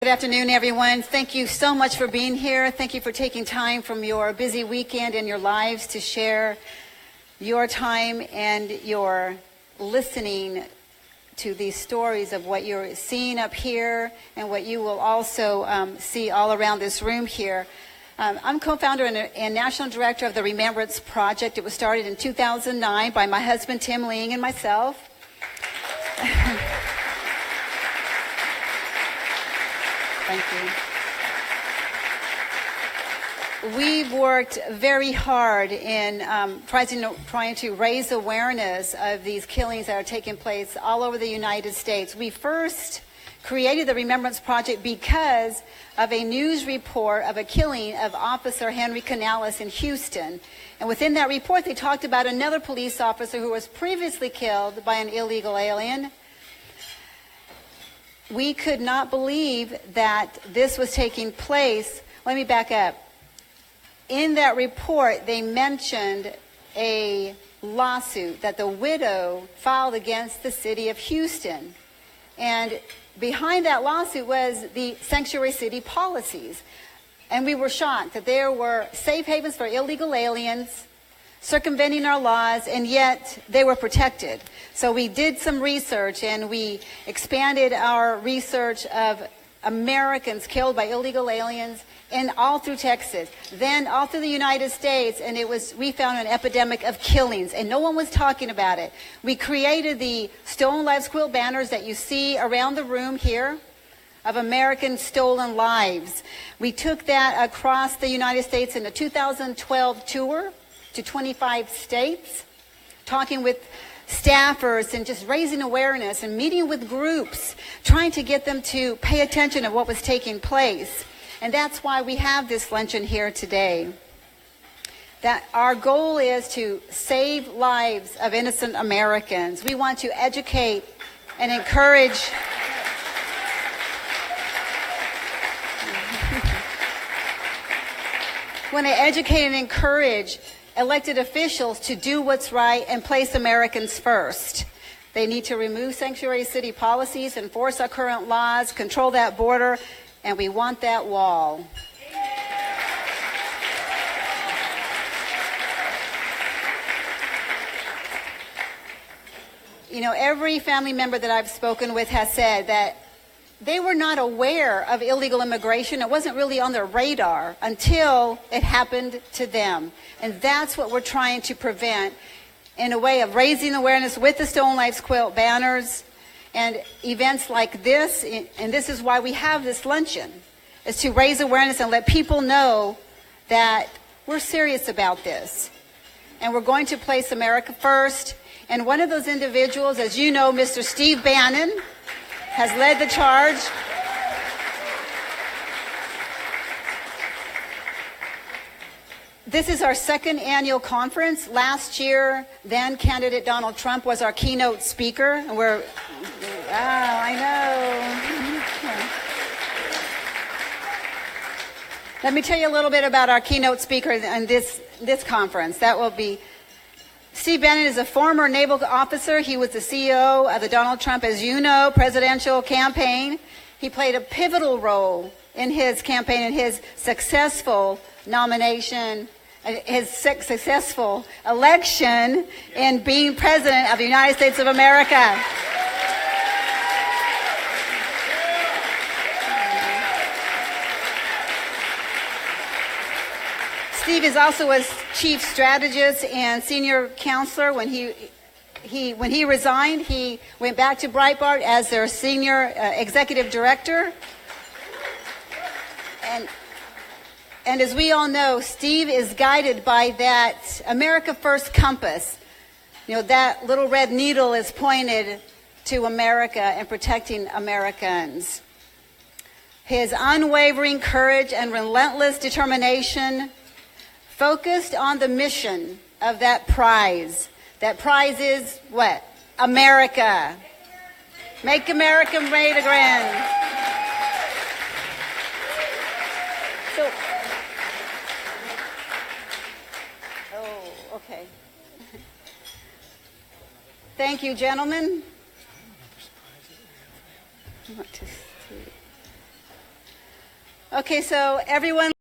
Good afternoon, everyone. Thank you so much for being here. Thank you for taking time from your busy weekend and your lives to share your time and your listening to these stories of what you're seeing up here and what you will also see all around this room here. I'm co-founder and national director of the Remembrance Project. It was started in 2009 by my husband, Tim Ling, and myself. Thank you. We've worked very hard in trying to raise awareness of these killings that are taking place all over the United States. We first created the Remembrance Project because of a news report of a killing of Officer Henry Canales in Houston. And within that report, they talked about another police officer who was previously killed by an illegal alien. We could not believe that this was taking place. Let me back up. In that report, they mentioned a lawsuit that the widow filed against the city of Houston. And behind that lawsuit was the sanctuary city policies. And we were shocked that there were safe havens for illegal aliens, circumventing our laws, and yet they were protected. So we did some research, and we expanded our research of Americans killed by illegal aliens and all through Texas, then all through the United States, and we found an epidemic of killings, and no one was talking about it. We created the Stolen Lives quilt banners that you see around the room here of American stolen lives. We took that across the United States in a 2012 tour to 25 states, talking with staffers and just raising awareness and meeting with groups, trying to get them to pay attention to what was taking place. And that's why we have this luncheon here today. That our goal is to save lives of innocent Americans. We want to educate and encourage elected officials to do what's right and place Americans first. They need to remove sanctuary city policies, enforce our current laws, control that border, and we want that wall. You know, every family member that I've spoken with has said that they were not aware of illegal immigration. It wasn't really on their radar until it happened to them. And that's what we're trying to prevent in a way of raising awareness with the Stolen Lives quilt banners and events like this. And this is why we have this luncheon, is to raise awareness and let people know that we're serious about this. And we're going to place America first. And one of those individuals, as you know, Mr. Steve Bannon, has led the charge. This is our second annual conference. Last year, then candidate Donald Trump was our keynote speaker. And I know. Let me tell you a little bit about our keynote speaker in this conference. That will be Steve Bannon is a former naval officer. He was the CEO of the Donald Trump, as you know, presidential campaign. He played a pivotal role in his campaign and his successful nomination, his successful election in being president of the United States of America. Steve is also a chief strategist and senior counselor. When he resigned, he went back to Breitbart as their senior executive director. And as we all know, Steve is guided by that America First compass. You know, that little red needle is pointed to America and protecting Americans. His unwavering courage and relentless determination focused on the mission of that prize. That prize is what? America. Make America great again. Okay. Thank you, gentlemen. Okay, so everyone